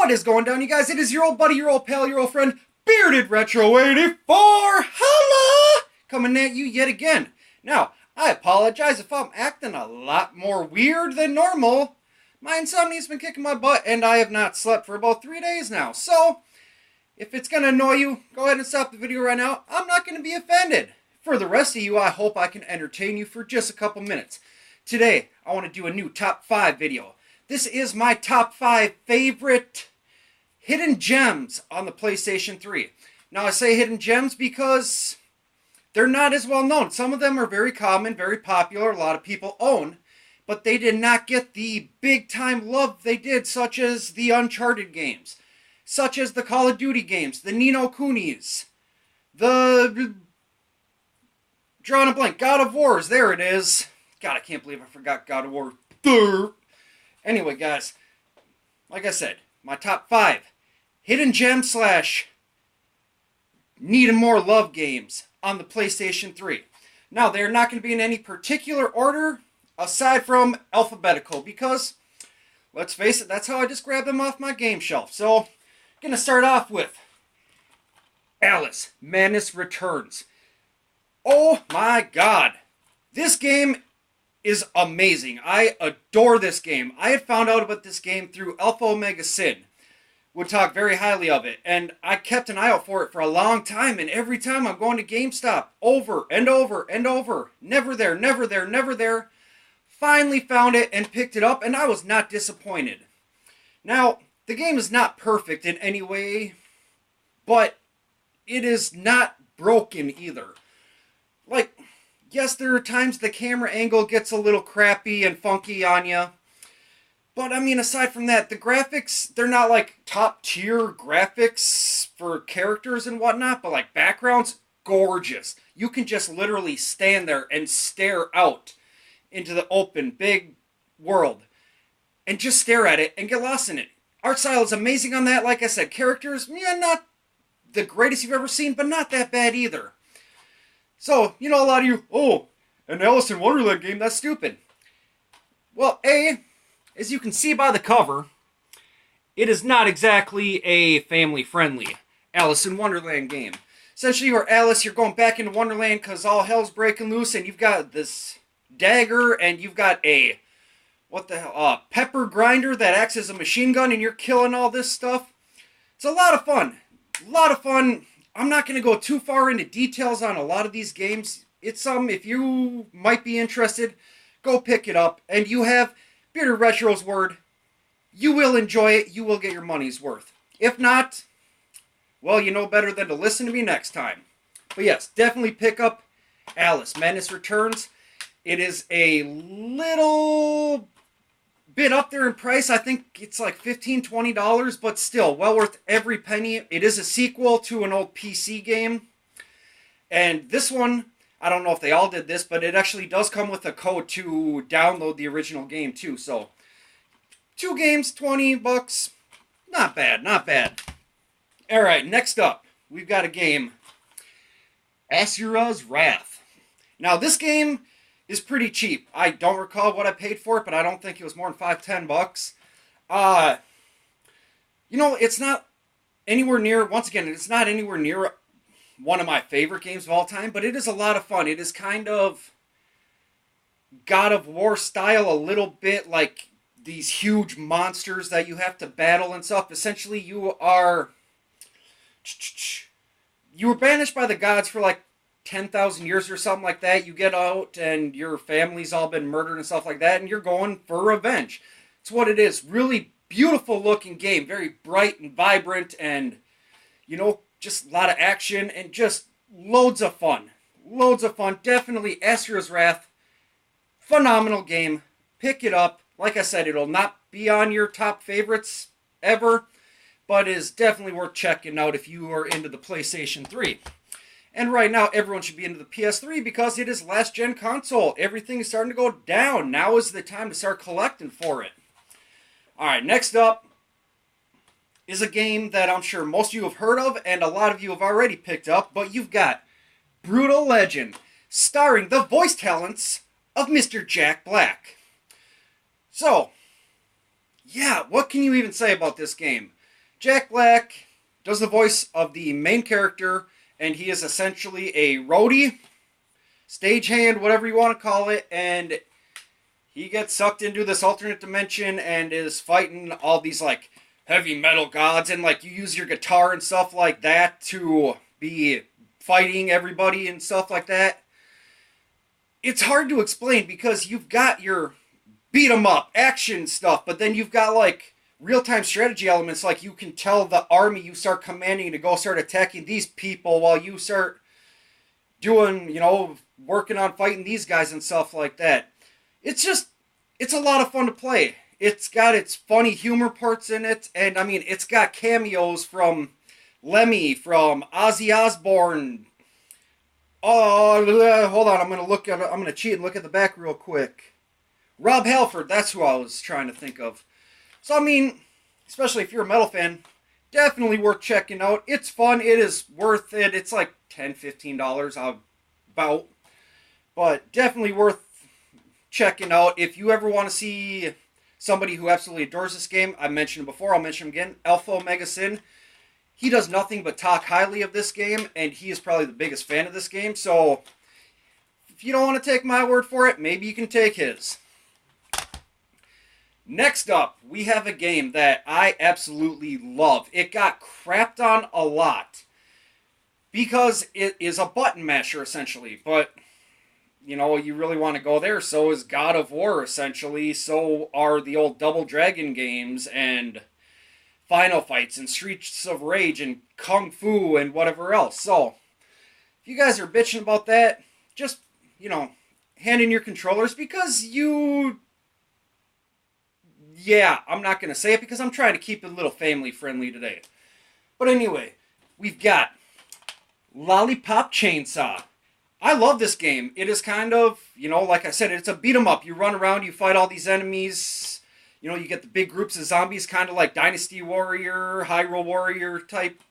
What is going down, you guys? It is your old buddy, your old pal, your old friend, Bearded Retro 84. Holla! Coming at you yet again. Now, I apologize if I'm acting a lot more weird than normal. My insomnia's been kicking my butt, and I have not slept for about 3 days now. So, if it's going to annoy you, go ahead and stop the video right now. I'm not going to be offended. For the rest of you, I hope I can entertain you for just a couple minutes. Today, I want to do a new top 5 video. This is my top 5 favorite hidden gems on the PlayStation 3. Now, I say hidden gems because they're not as well known. Some of them are very common, very popular, a lot of people own, but they did not get the big time love they did, such as the Uncharted games, such as the Call of Duty games, the Ni no Kunis, the drawing a blank, God of Wars, there it is. God, I can't believe I forgot God of War. Anyway, guys, like I said, my top 5 hidden gem slash need more love games on the PlayStation 3. Now, they're not going to be in any particular order aside from alphabetical because, let's face it, that's how I just grabbed them off my game shelf. So, I'm going to start off with Alice, Madness Returns. Oh my god. This game is amazing. I adore this game. I had found out about this game through Alpha Omega Sid. Would talk very highly of it. And I kept an eye out for it for a long time. And every time I'm going to GameStop, over and over and over. Never there, never there, never there. Finally found it and picked it up. And I was not disappointed. Now, the game is not perfect in any way. But it is not broken either. Like, yes, there are times the camera angle gets a little crappy and funky on you. But, I mean, aside from that, the graphics, they're not like top-tier graphics for characters and whatnot, but like backgrounds, gorgeous. You can just literally stand there and stare out into the open, big world and just stare at it and get lost in it. Art style is amazing on that. Like I said, characters, yeah, not the greatest you've ever seen, but not that bad either. So, you know, a lot of you, oh, an Alice in Wonderland game, that's stupid. Well, as you can see by the cover, it is not exactly a family-friendly Alice in Wonderland game. Essentially, you're Alice, you're going back into Wonderland because all hell's breaking loose, and you've got this dagger, and you've got a, what the hell, pepper grinder that acts as a machine gun, and you're killing all this stuff. It's a lot of fun. A lot of fun. I'm not going to go too far into details on a lot of these games. It's something, if you might be interested, go pick it up. And you have Bearded Retro's word. You will enjoy it. You will get your money's worth. If not, well, you know better than to listen to me next time. But yes, definitely pick up Alice, Madness Returns. It is a little bit up there in price. I think it's like $15, $20, but still well worth every penny. It is a sequel to an old PC game. And this one, I don't know if they all did this, but it actually does come with a code to download the original game too. So, 2 games, $20. Not bad, not bad. Alright, next up, we've got a game, Asura's Wrath. Now, this game is pretty cheap. I don't recall what I paid for it, but I don't think it was more than $5-10. You know, it's not anywhere near, once again, it's not anywhere near one of my favorite games of all time, but it is a lot of fun. It is kind of God of War style, a little bit like these huge monsters that you have to battle and stuff. Essentially, you were banished by the gods for like 10,000 years or something like that. You get out and your family's all been murdered and stuff like that, and you're going for revenge. It's what it is. Really beautiful looking game. Very bright and vibrant and, you know, just a lot of action and just loads of fun. Loads of fun. Definitely Asura's Wrath. Phenomenal game. Pick it up. Like I said, it'll not be on your top favorites ever, but is definitely worth checking out if you are into the PlayStation 3. And right now, everyone should be into the PS3 because it is last-gen console. Everything is starting to go down. Now is the time to start collecting for it. Alright, next up is a game that I'm sure most of you have heard of and a lot of you have already picked up, but you've got Brutal Legend, starring the voice talents of Mr. Jack Black. So, yeah, what can you even say about this game? Jack Black does the voice of the main character, and he is essentially a roadie, stagehand, whatever you want to call it, and he gets sucked into this alternate dimension and is fighting all these, like, heavy metal gods, and, like, you use your guitar and stuff like that to be fighting everybody and stuff like that. It's hard to explain because you've got your beat 'em up action stuff, but then you've got, like, real-time strategy elements, like you can tell the army you start commanding to go start attacking these people while you start doing, you know, working on fighting these guys and stuff like that. It's a lot of fun to play. It's got its funny humor parts in it, and I mean, it's got cameos from Lemmy, from Ozzy Osbourne. Oh, hold on, I'm gonna cheat and look at the back real quick. Rob Halford, that's who I was trying to think of. So, I mean, especially if you're a metal fan, definitely worth checking out. It's fun. It is worth it. It's like $10, $15 about. But definitely worth checking out. If you ever want to see somebody who absolutely adores this game, I mentioned it before, I'll mention him again, Alpha Omega Sin. He does nothing but talk highly of this game, and he is probably the biggest fan of this game. So, if you don't want to take my word for it, maybe you can take his. Next up, we have a game that I absolutely love. It got crapped on a lot because it is a button masher, essentially. But, you know, you really want to go there. So is God of War, essentially. So are the old Double Dragon games and Final Fights and Streets of Rage and Kung Fu and whatever else. So, if you guys are bitching about that, just, you know, hand in your controllers because you... Yeah, I'm not going to say it because I'm trying to keep it a little family friendly today. But anyway, we've got Lollipop Chainsaw. I love this game. It is kind of, you know, like I said, it's a beat 'em up. You run around, you fight all these enemies. You know, you get the big groups of zombies, kind of like Dynasty Warrior, Hyrule Warrior type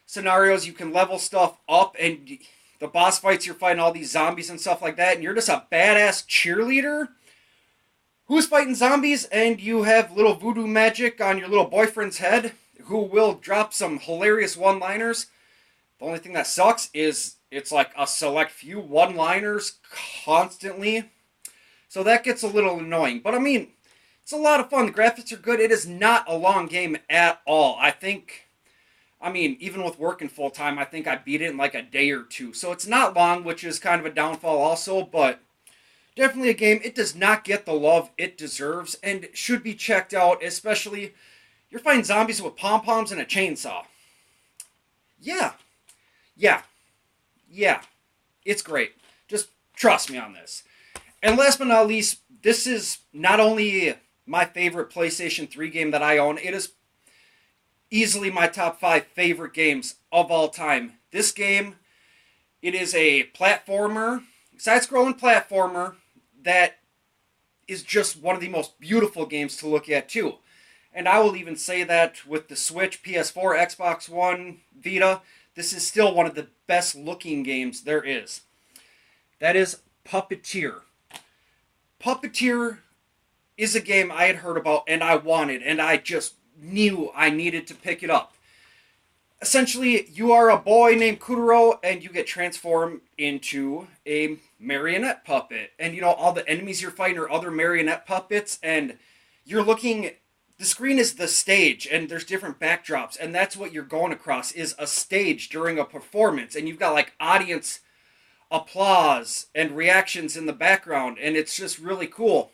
scenarios. You can level stuff up, and the boss fights, you're fighting all these zombies and stuff like that, and you're just a badass cheerleader who's fighting zombies, and you have little voodoo magic on your little boyfriend's head who will drop some hilarious one-liners. The only thing that sucks is it's like a select few one-liners constantly. So that gets a little annoying. But I mean, it's a lot of fun. The graphics are good. It is not a long game at all. I mean, even with working full-time, I think I beat it in like a day or two. So it's not long, which is kind of a downfall also, but definitely a game. It does not get the love it deserves and should be checked out, especially you're fighting zombies with pom-poms and a chainsaw. Yeah. It's great. Just trust me on this. And last but not least, this is not only my favorite PlayStation 3 game that I own, it is easily my top 5 favorite games of all time. This game, it is a platformer, side-scrolling platformer that is just one of the most beautiful games to look at too. And I will even say that with the Switch, PS4, Xbox One, Vita, this is still one of the best looking games there is. That is Puppeteer. Puppeteer is a game I had heard about and I wanted, and I just knew I needed to pick it up. Essentially, you are a boy named Kuduro, and you get transformed into a marionette puppet. And, you know, all the enemies you're fighting are other marionette puppets, and you're looking... The screen is the stage, and there's different backdrops, and that's what you're going across, is a stage during a performance, and you've got, like, audience applause and reactions in the background, and it's just really cool.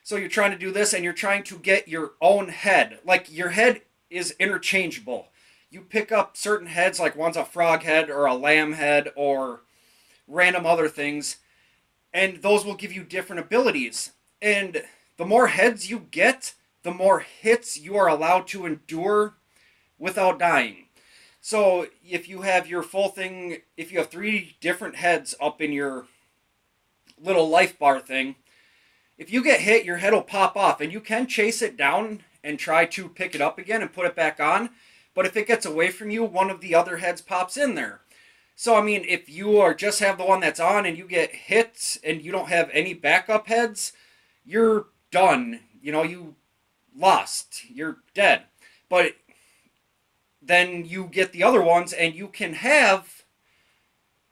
So you're trying to do this, and you're trying to get your own head. Like, your head is interchangeable. You pick up certain heads, like one's a frog head or a lamb head or random other things, and those will give you different abilities. And the more heads you get, the more hits you are allowed to endure without dying. So if you have your full thing, if you have 3 different heads up in your little life bar thing, if you get hit, your head will pop off, and you can chase it down and try to pick it up again and put it back on. But if it gets away from you, one of the other heads pops in there. So, I mean, if you are just have the one that's on and you get hit and you don't have any backup heads, you're done. You know, you lost. You're dead. But then you get the other ones, and you can have,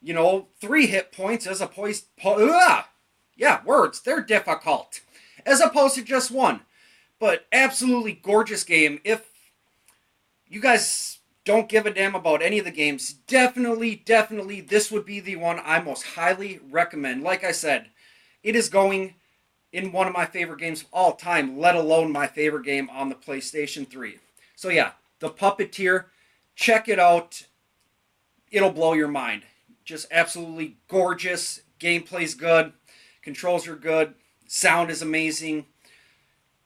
3 hit points as opposed... Yeah, words, they're difficult. As opposed to just 1. But absolutely gorgeous game. If you guys don't give a damn about any of the games, definitely, this would be the one I most highly recommend. Like I said, it is going in one of my favorite games of all time, let alone my favorite game on the PlayStation 3. So yeah, The Puppeteer, check it out. It'll blow your mind. Just absolutely gorgeous. Gameplay's good. Controls are good. Sound is amazing.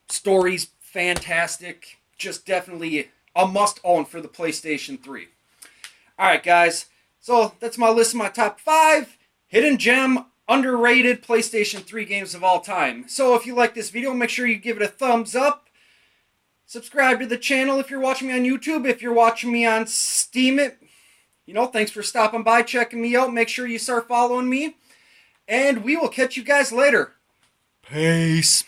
Story's fantastic. Just definitely a must-own for the PlayStation 3. Alright, guys. So that's my list of my top 5 hidden gem, underrated PlayStation 3 games of all time. So if you like this video, make sure you give it a thumbs up. Subscribe to the channel if you're watching me on YouTube. If you're watching me on Steam thanks for stopping by, checking me out. Make sure you start following me. And we will catch you guys later. Peace.